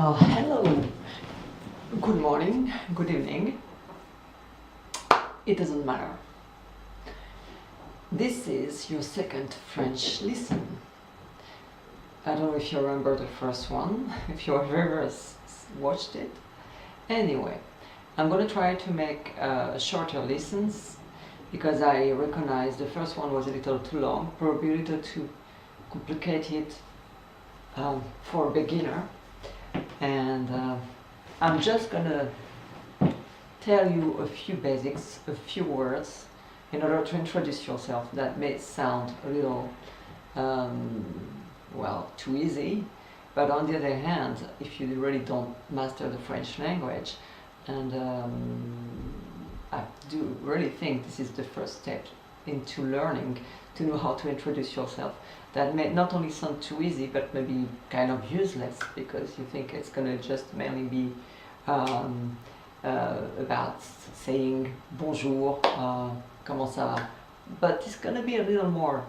Well, hello, good morning, good evening, it doesn't matter. This is your second French lesson. I don't know if you remember the first one, if you have ever watched it. Anyway, I'm going to try to make shorter lessons because I recognize the first one was a little too long, probably a little too complicated for a beginner. And I'm just gonna tell you a few basics, a few words in order to introduce yourself that may sound a little well, too easy, but on the other hand, if you really don't master the French language, and I do really think this is the first step into learning to know how to introduce yourself. That may not only sound too easy, but maybe kind of useless because you think it's going to just mainly be about saying bonjour, comment ça va, but it's going to be a little more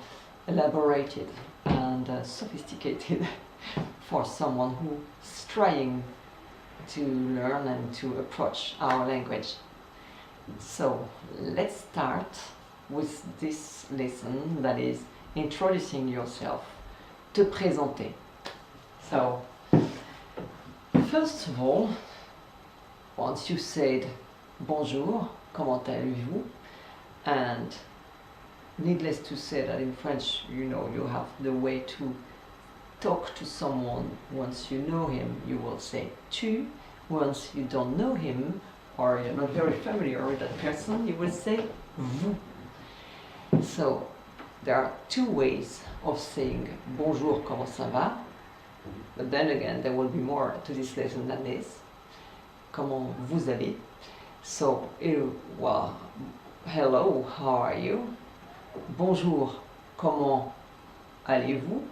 elaborated and sophisticated for someone who's trying to learn and to approach our language. So let's start with this lesson that is introducing yourself, te présenter. So, first of all, once you said bonjour, comment allez-vous, and needless to say that in French, you know, you have the way to talk to someone. Once you know him, you will say tu. Once you don't know him, or you're not very familiar with that person, you will say vous. So, there are two ways of saying bonjour, comment ça va, but then again there will be more to this lesson than this. Comment vous allez? So, well, hello, how are you? Bonjour, comment allez-vous?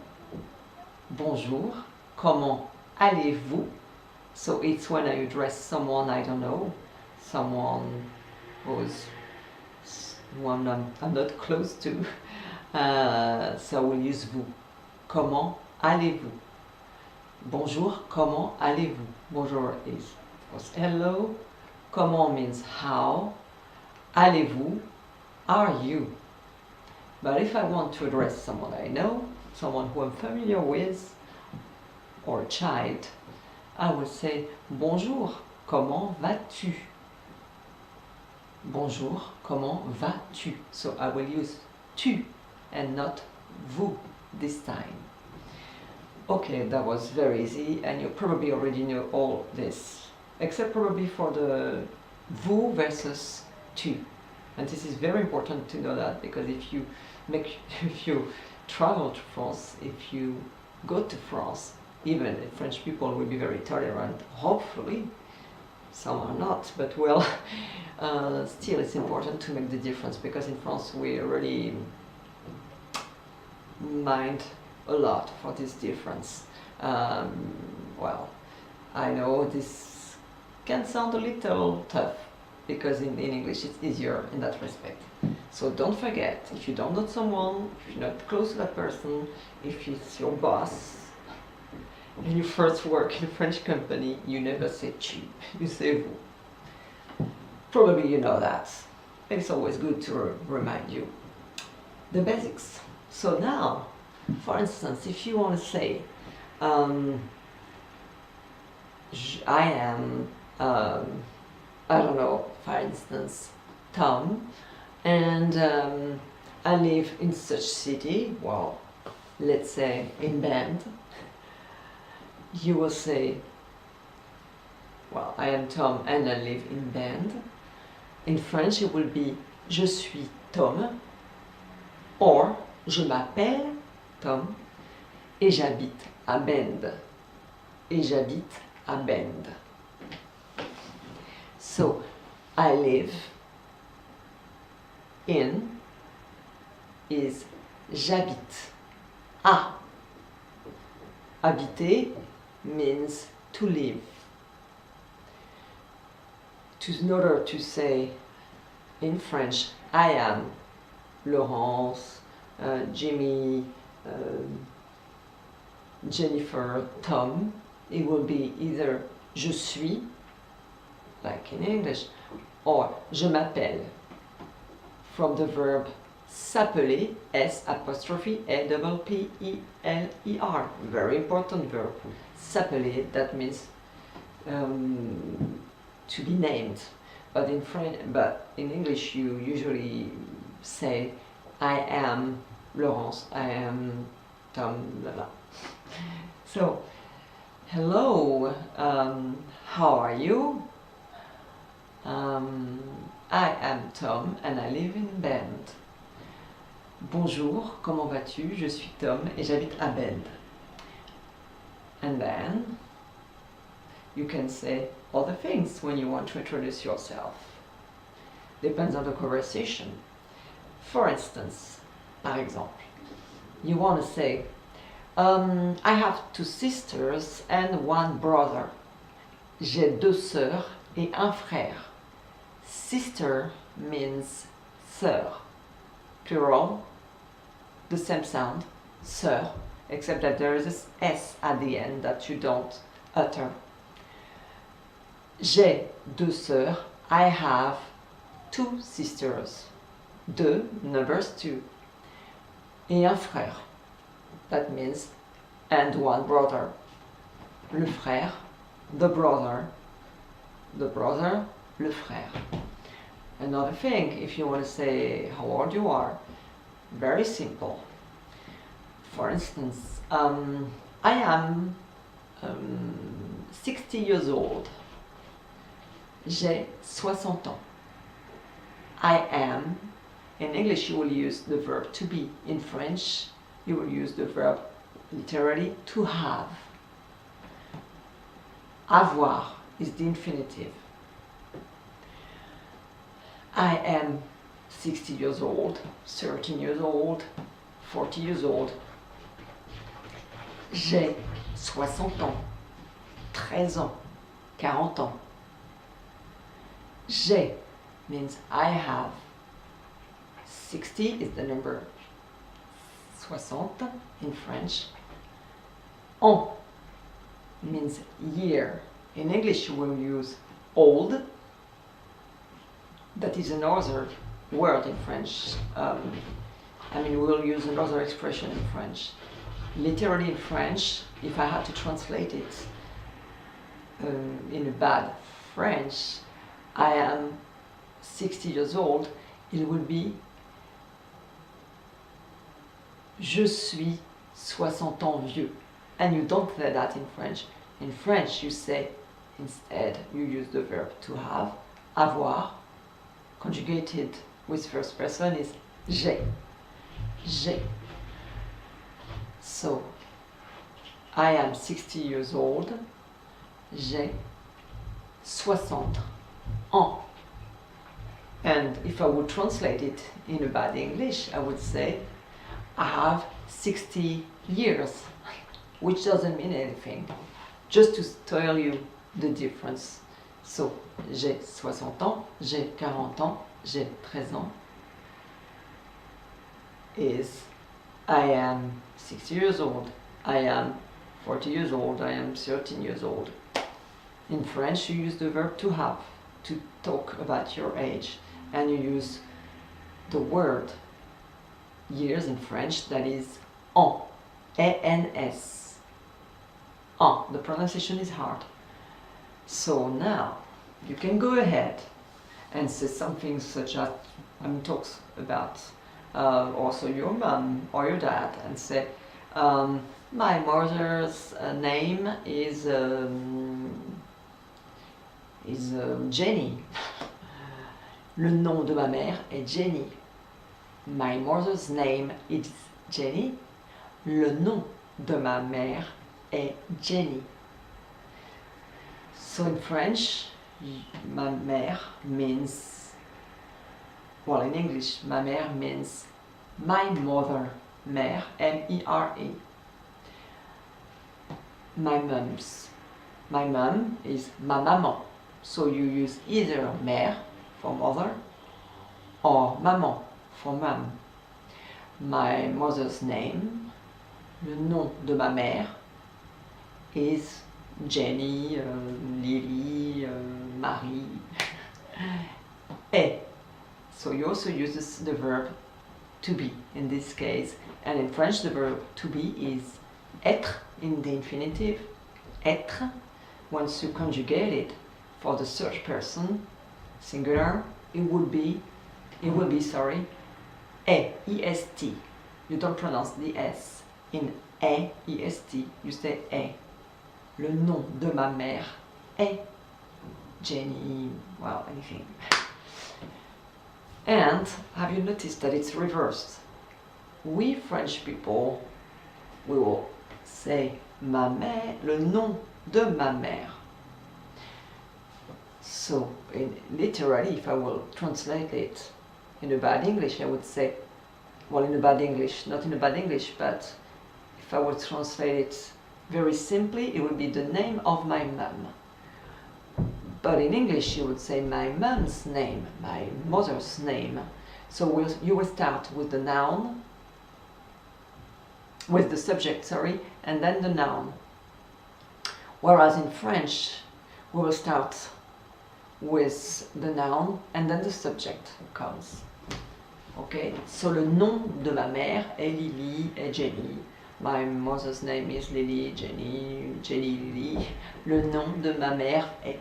Bonjour, comment allez-vous? So it's when I address someone I don't know, someone who I'm not close to. So we'll use vous. Comment allez-vous? Bonjour, comment allez-vous? Bonjour is of course hello. Comment means how. Allez-vous, are you? But if I want to address someone I know, someone who I'm familiar with, or a child, I will say bonjour, comment vas-tu? Bonjour, comment vas-tu? So I will use tu and not vous this time. Okay, that was very easy and you probably already know all this, except probably for the vous versus tu. And this is very important to know that because if you travel to France, if you go to France, even the French people will be very tolerant, hopefully. Some are not, but well, still it's important to make the difference because in France we really mind a lot for this difference. Well, I know this can sound a little tough because in English it's easier in that respect. So don't forget, if you don't know someone, if you're not close to that person, if it's your boss, and you first work in a French company, you never say tu, you say vous. Probably you know that. And it's always good to remind you. The basics. So now, for instance, if you want to say, I am, I don't know, for instance, Tom, and I live in such city, well, let's say in Bend, you will say, well, I am Tom and I live in Bend. In French it will be je suis Tom, or je m'appelle Tom et j'habite à Bend. Et j'habite à Bend. So, I live in is j'habite à. Habiter means to live. In order to say in French, I am Laurence, Jimmy, Jennifer, Tom, it will be either je suis, like in English, or je m'appelle, from the verb s'appeler, S''A''P''E''L''E''R. Very important verb. S'appeler, that means to be named. But in English you usually say I am Laurence, I am Tom, blah, blah. So, hello, how are you? I am Tom and I live in Bend. Bonjour, comment vas-tu? Je suis Tom et j'habite à Bend. And then you can say other things when you want to introduce yourself. Depends on the conversation. For instance, par exemple, you want to say, I have 2 sisters and 1 brother. J'ai 2 sœurs et un frère. Sister means sœur. Plural, the same sound, sœur, except that there is this S at the end that you don't utter. J'ai 2 sœurs. I have 2 sisters. 2, numbers 2. Et un frère. That means and 1 brother. Le frère, the brother, le frère. Another thing, if you want to say how old you are, very simple. For instance, I am 60 years old. J'ai 60 ans. I am. In English you will use the verb to be. In French you will use the verb literally to have. Avoir is the infinitive. I am 60 years old, 13 years old, 40 years old. J'ai 60 ans, 13 ans, 40 ans. J'ai means I have. 60 is the number 60 in French. An means year. In English you will use old. That is another word in French. We'll use another expression in French. Literally in French, if I had to translate it in a bad French, I am 60 years old, it would be je suis 60 ans vieux. And you don't say that in French. In French you say, instead, you use the verb to have, avoir, conjugated with first person is j'ai. So, I am 60 years old, j'ai 60 ans. And if I would translate it in a bad English, I would say, I have 60 years, which doesn't mean anything, just to tell you the difference. So, j'ai 60 ans, j'ai 40 ans, j'ai 13 ans, is I am 60 years old, I am 40 years old, I am 13 years old. In French, you use the verb to have, to talk about your age, and you use the word years in French, that is an, A-N-S. An, the pronunciation is hard. So now, you can go ahead and say something such as, talks about also your mom or your dad, and say, my mother's name is Jenny. Le nom de ma mère est Jenny. My mother's name is Jenny. Le nom de ma mère est Jenny. So in French, ma mère means, well, in English, ma mère means my mother, mère, M-E-R-E. My mom is ma maman. So you use either mère for mother or maman for mom. My mother's name, le nom de ma mère, is Jenny, Lily, Marie. Est. So you also use the verb to be in this case. And in French, the verb to be is être in the infinitive. Être. Once you conjugate it for the third person, singular, it will be, est, est. You don't pronounce the S in est, you say est. Le nom de ma mère est Jenny, well, anything. And have you noticed that it's reversed? We French people, we will say ma mère, le nom de ma mère. So, literally, if I will translate it in a bad English, I would say, well, in a bad English, not in a bad English, but if I would translate it very simply, it would be the name of my mum. But in English, you would say my mum's name, my mother's name. So you will start with the noun, with the subject, sorry, and then the noun. Whereas in French, we will start with the noun and then the subject comes. Okay, so le nom de ma mère est Lily, est Jenny. My mother's name is Lily, Jenny, Lily. Le nom de ma mère est.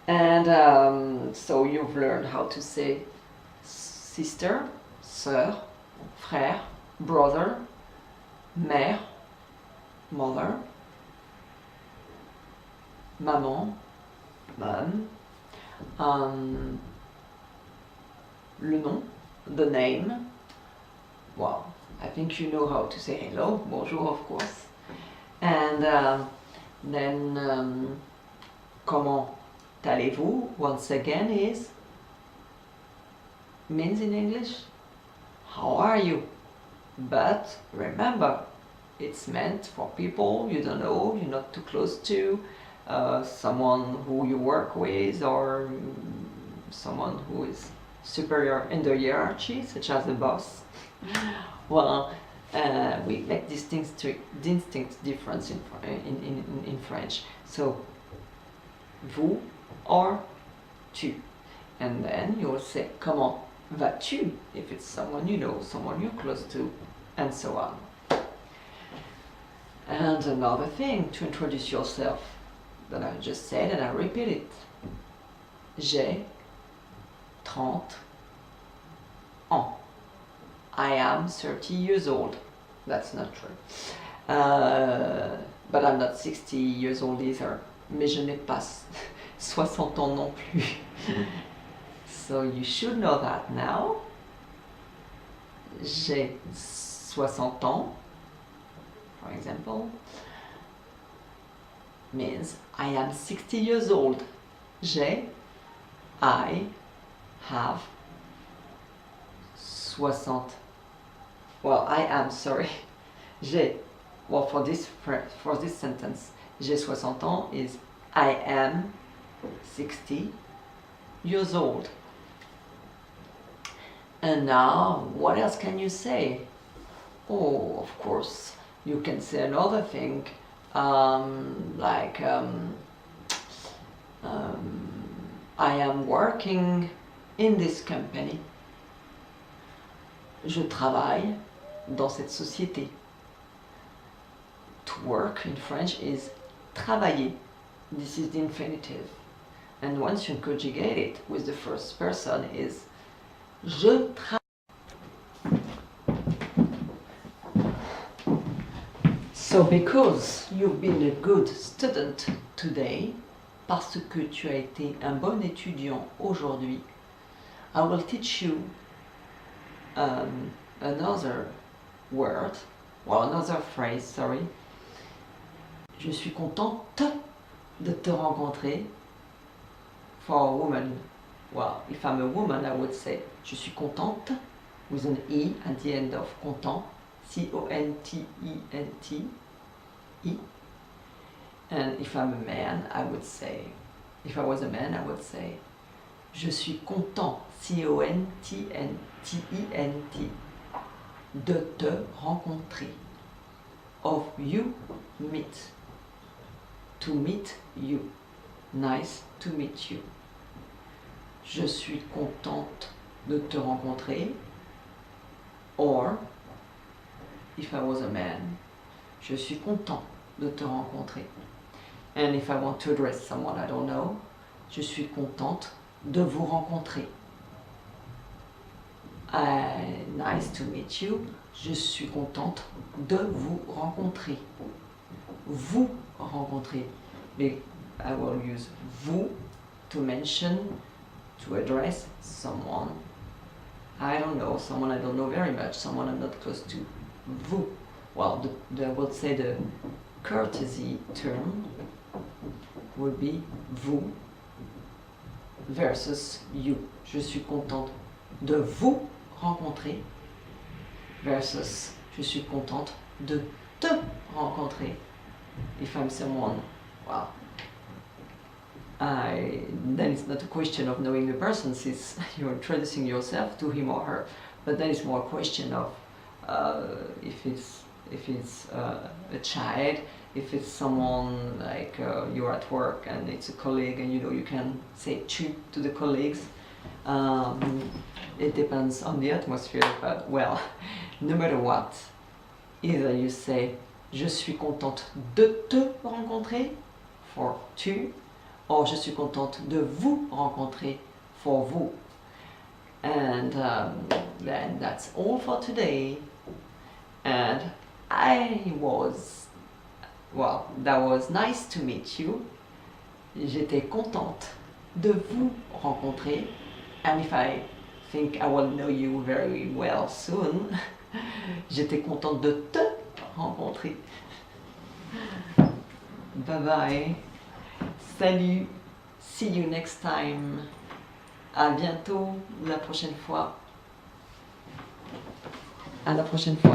And so you've learned how to say sister, sœur, frère, brother, mère, mother, maman, mum, le nom, the name. Wow, I think you know how to say hello, bonjour, of course. And then comment allez-vous, once again, means in English, how are you? But remember, it's meant for people you don't know, you're not too close to, someone who you work with, or someone who is superior in the hierarchy, such as a boss. Well, we make distinct difference in French. So, vous or tu. And then you'll say, comment vas-tu? If it's someone you know, someone you're close to, and so on. And another thing to introduce yourself that I just said, and I repeat it. J'ai 30 ans. I am 30 years old. That's not true. But I'm not 60 years old either. Mais je n'ai pas 60 ans non plus. So you should know that now. J'ai 60 ans, for example, means I am 60 years old. I have 60. Well, I am, sorry. For this sentence, j'ai 60 ans is I am 60 years old. And now, what else can you say? Oh, of course, you can say another thing, like I am working in this company. Je travaille dans cette société. To work in French is travailler. This is the infinitive. And once you conjugate it with the first person is je travaille. So because you've been a good student today, parce que tu as été un bon étudiant aujourd'hui, I will teach you another word, another phrase, sorry. Je suis contente de te rencontrer. For a woman, well, if I'm a woman, I would say je suis contente with an E at the end of content, C-O-N-T-E-N-T, E. And if I'm a man, I would say, if I was a man, I would say je suis content, C-O-N-T-N-T-E-N-T, de te rencontrer, of you meet. to meet you. Nice to meet you. Je suis contente de te rencontrer. Or, if I was a man, je suis content de te rencontrer. And if I want to address someone I don't know, je suis contente de vous rencontrer. Nice to meet you. Je suis contente de vous rencontrer. Vous rencontrer. I will use vous to mention, to address someone I don't know, someone I don't know very much, someone I'm not close to. Vous. Well, I would say the courtesy term would be vous versus you. Je suis contente de vous rencontrer versus je suis contente de te rencontrer. If I'm someone, well, then it's not a question of knowing the person, since you're introducing yourself to him or her, but then it's more a question of if it's a child, if it's someone like you're at work and it's a colleague and you can say tu to the colleagues. It depends on the atmosphere, but well, no matter what, either you say je suis contente de te rencontrer for tu, or je suis contente de vous rencontrer for vous. And then that's all for today. And that was nice to meet you. J'étais contente de vous rencontrer. And if I think I will know you very well soon, j'étais contente de te rencontrer. Bye bye. Salut. See you next time. À bientôt la prochaine fois. À la prochaine fois.